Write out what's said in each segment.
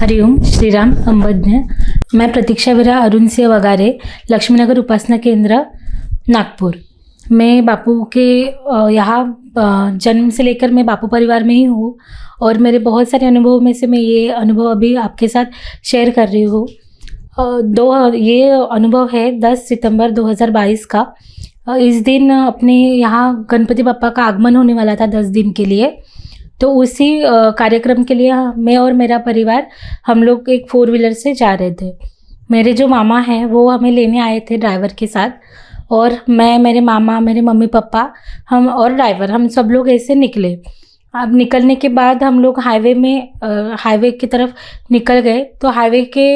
हरिओम श्रीराम अंबज्ञ। मैं प्रतीक्षा वीरा अरुण सिंह वगारे, लक्ष्मीनगर उपासना केंद्र, नागपुर। मैं बापू के यहाँ जन्म से लेकर मैं बापू परिवार में ही हूँ और मेरे बहुत सारे अनुभव में से मैं ये अनुभव अभी आपके साथ शेयर कर रही हूँ। ये अनुभव है 10 सितंबर 2022 का। इस दिन अपने यहाँ गणपति बप्पा का आगमन होने वाला था 10 दिन के लिए। तो उसी कार्यक्रम के लिए मैं और मेरा परिवार हम लोग एक 4 व्हीलर से जा रहे थे। मेरे जो मामा हैं वो हमें लेने आए थे ड्राइवर के साथ, और मैं, मेरे मामा, मेरे मम्मी पापा, हम और ड्राइवर, हम सब लोग ऐसे निकले। अब निकलने के बाद हम लोग हाईवे की तरफ निकल गए। तो हाईवे के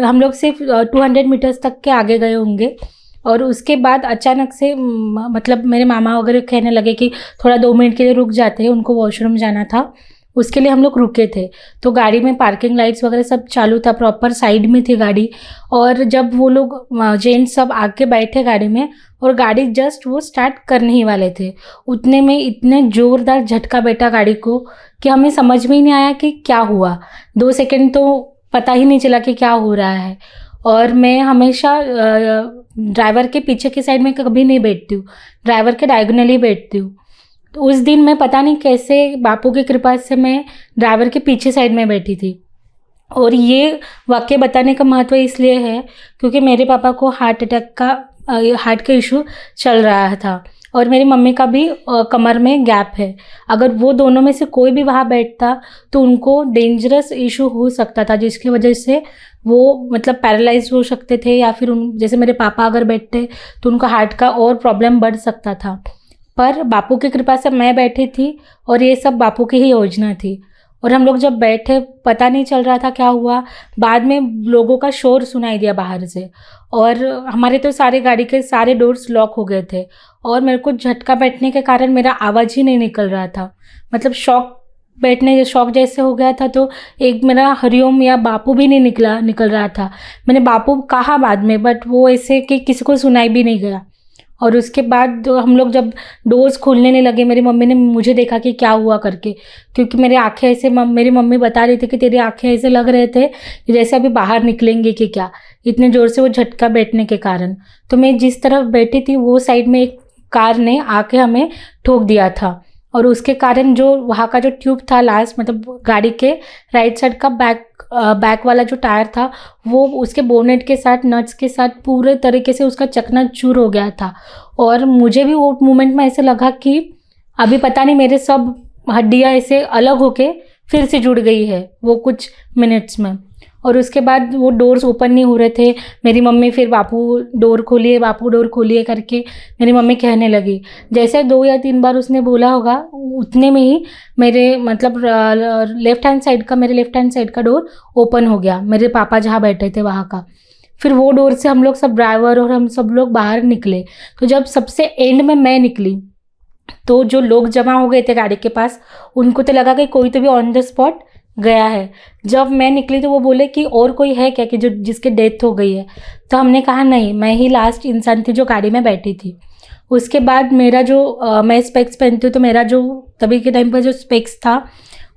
हम लोग सिर्फ 200 मीटर्स तक के आगे गए होंगे, और उसके बाद अचानक से मतलब मेरे मामा वगैरह कहने लगे कि थोड़ा 2 मिनट के लिए रुक जाते हैं, उनको वॉशरूम जाना था। उसके लिए हम लोग रुके थे। तो गाड़ी में पार्किंग लाइट्स वगैरह सब चालू था, प्रॉपर साइड में थी गाड़ी। और जब वो लोग जेंट्स सब आके बैठे गाड़ी में और गाड़ी जस्ट वो स्टार्ट करने ही वाले थे, उतने में इतने ज़ोरदार झटका बैठा गाड़ी को कि हमें समझ में ही नहीं आया कि क्या हुआ। 2 सेकंड तो पता ही नहीं चला कि क्या हो रहा है। और मैं हमेशा ड्राइवर के पीछे की साइड में कभी नहीं बैठती हूँ, ड्राइवर के डायगोनली बैठती हूँ। तो उस दिन मैं पता नहीं कैसे बापू की कृपा से मैं ड्राइवर के पीछे साइड में बैठी थी। और ये वाक्य बताने का महत्व इसलिए है क्योंकि मेरे पापा को हार्ट का इशू चल रहा था, और मेरी मम्मी का भी कमर में गैप है। अगर वो दोनों में से कोई भी वहाँ बैठता तो उनको डेंजरस इशू हो सकता था, जिसकी वजह से वो मतलब पैरालाइज हो सकते थे, या फिर जैसे मेरे पापा अगर बैठते तो उनका हार्ट का और प्रॉब्लम बढ़ सकता था। पर बापू की कृपा से मैं बैठी थी और ये सब बापू की ही योजना थी। और हम लोग जब बैठे पता नहीं चल रहा था क्या हुआ। बाद में लोगों का शोर सुनाई दिया बाहर से, और हमारे तो सारे गाड़ी के सारे डोर्स लॉक हो गए थे, और मेरे को झटका बैठने के कारण मेरा आवाज़ ही नहीं निकल रहा था। मतलब शॉक जैसे हो गया था। तो एक मेरा हरिओम या बापू भी नहीं निकल रहा था। मैंने बापू कहा बाद में, बट वो ऐसे कि किसी को सुनाई भी नहीं गया। और उसके बाद हम लोग जब डोर्स खोलने नहीं लगे, मेरी मम्मी ने मुझे देखा कि क्या हुआ करके, क्योंकि मेरी आंखें ऐसे, मेरी मम्मी बता रही थी कि तेरी आंखें ऐसे लग रहे थे जैसे अभी बाहर निकलेंगे कि क्या, इतने ज़ोर से वो झटका बैठने के कारण। तो मैं जिस तरफ बैठी थी वो साइड में एक कार ने आके हमें ठोक दिया था, और उसके कारण जो वहाँ का जो ट्यूब था लास्ट, मतलब गाड़ी के राइट साइड का बैक वाला जो टायर था, वो उसके बोनेट के साथ, नट्स के साथ पूरे तरीके से उसका चकनाचूर हो गया था। और मुझे भी वो मोमेंट में ऐसे लगा कि अभी पता नहीं मेरे सब हड्डियाँ ऐसे अलग होके फिर से जुड़ गई है वो कुछ मिनट्स में। और उसके बाद वो डोर्स ओपन नहीं हो रहे थे। मेरी मम्मी फिर बापू डोर खोलिए करके मेरी मम्मी कहने लगी। जैसे 2 या 3 बार उसने बोला होगा, उतने में ही मेरे मतलब लेफ़्ट हैंड साइड का डोर ओपन हो गया, मेरे पापा जहाँ बैठे थे वहाँ का। फिर वो डोर से हम लोग सब, ड्राइवर और हम सब लोग बाहर निकले। तो जब सबसे एंड में मैं निकली तो जो लोग जमा हो गए थे गाड़ी के पास, उनको तो लगा कि कोई तो भी ऑन द स्पॉट गया है। जब मैं निकली तो वो बोले कि और कोई है क्या कि जिसकी डेथ हो गई है। तो हमने कहा नहीं, मैं ही लास्ट इंसान थी जो गाड़ी में बैठी थी। उसके बाद मेरा जो मैं स्पेक्स पहनती हूँ, तो मेरा जो तभी के टाइम पर जो स्पेक्स था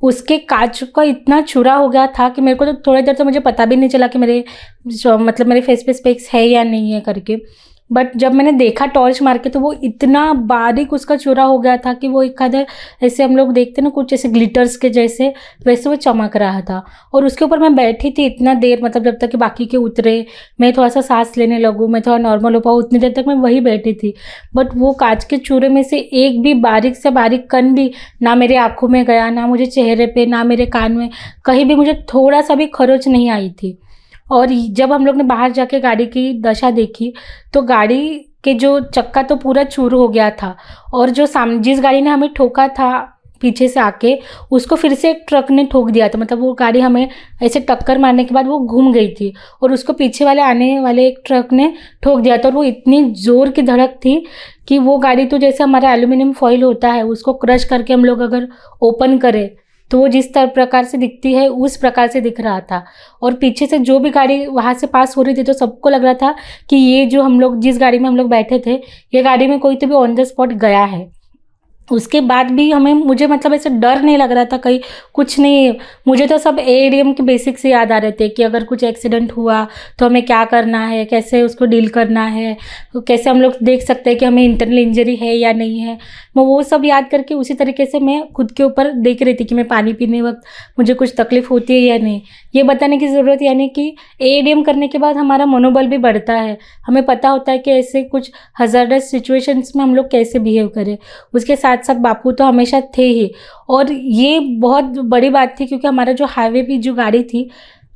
उसके कांच का इतना छुरा हो गया था कि मेरे को तो थोड़ी देर तो मुझे पता भी नहीं चला कि मेरे फेस पे स्पेक्स है या नहीं है करके। बट जब मैंने देखा टॉर्च मार के तो वो इतना बारीक उसका चूरा हो गया था कि वो एक आधे ऐसे हम लोग देखते ना कुछ ऐसे ग्लिटर्स के जैसे, वैसे वो चमक रहा था। और उसके ऊपर मैं बैठी थी इतना देर, मतलब जब तक कि बाकी के उतरे, मैं थोड़ा सा सांस लेने लगूँ, मैं थोड़ा नॉर्मल हो पाऊँ, उतनी देर तक मैं वही बैठी थी। बट वो कांच के चूरे में से एक भी बारीक से बारीक कण भी ना मेरे आँखों में गया, ना मुझे चेहरे पर, ना मेरे कान में, कहीं भी मुझे थोड़ा सा भी खरोच नहीं आई थी। और जब हम लोग ने बाहर जाके गाड़ी की दशा देखी तो गाड़ी के जो चक्का तो पूरा चूर हो गया था, और जो जिस गाड़ी ने हमें ठोका था पीछे से आके, उसको फिर से एक ट्रक ने ठोक दिया था। मतलब वो गाड़ी हमें ऐसे टक्कर मारने के बाद वो घूम गई थी और उसको पीछे वाले आने वाले एक ट्रक ने ठोक दिया था। और वो इतनी ज़ोर की धड़क थी कि वो गाड़ी तो जैसे हमारा एल्यूमिनियम फॉइल होता है, उसको क्रश करके हम लोग अगर ओपन करें तो वो जिस प्रकार से दिखती है उस प्रकार से दिख रहा था। और पीछे से जो भी गाड़ी वहाँ से पास हो रही थी तो सबको लग रहा था कि ये जो हम लोग जिस गाड़ी में हम लोग बैठे थे, ये गाड़ी में कोई तो भी ऑन द स्पॉट गया है। उसके बाद भी मुझे मतलब ऐसे डर नहीं लग रहा था, कहीं कुछ नहीं। मुझे तो सब एएडीएम के बेसिक से याद आ रहे थे कि अगर कुछ एक्सीडेंट हुआ तो हमें क्या करना है, कैसे उसको डील करना है, तो कैसे हम लोग देख सकते हैं कि हमें इंटरनल इंजरी है या नहीं है। मैं वो सब याद करके उसी तरीके से मैं खुद के ऊपर देख रही थी कि मैं पानी पीने वक्त मुझे कुछ तकलीफ होती है या नहीं। ये बताने की ज़रूरत, यानी कि एएडीएम करने के बाद हमारा मनोबल भी बढ़ता है। हमें पता होता है कि ऐसे कुछ हज़ार्डस सिचुएशंस में हम लोग कैसे बिहेव करें। उसके साथ साथ बापू तो हमेशा थे ही, और ये बहुत बड़ी बात थी क्योंकि हमारा जो हाईवे पे जो गाड़ी थी,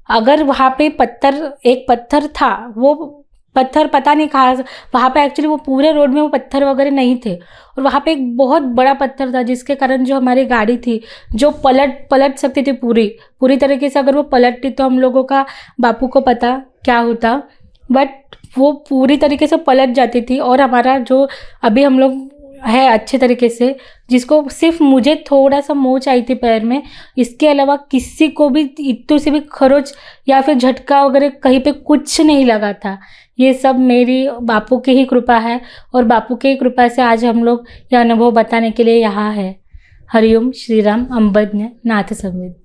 अगर वहाँ पे एक पत्थर था, वो पत्थर पता नहीं कहाँ से, वहाँ पे एक्चुअली वो पूरे रोड में वो पत्थर वगैरह नहीं थे, और वहाँ पे एक बहुत बड़ा पत्थर था जिसके कारण जो हमारी गाड़ी थी जो पलट सकती थी पूरी पूरी तरीके से। अगर वो पलटती तो हम लोगों का, बापू को पता क्या होता, बट वो पूरी तरीके से पलट जाती थी। और हमारा जो अभी हम लोग है अच्छे तरीके से, जिसको सिर्फ मुझे थोड़ा सा मोच आई थी पैर में, इसके अलावा किसी को भी इतू से भी खरोच या फिर झटका वगैरह कहीं पे कुछ नहीं लगा था। ये सब मेरी बापू की ही कृपा है, और बापू की कृपा से आज हम लोग यह अनुभव बताने के लिए यहाँ है। हरिओम श्री राम अंबज्ञ नाथ संविद।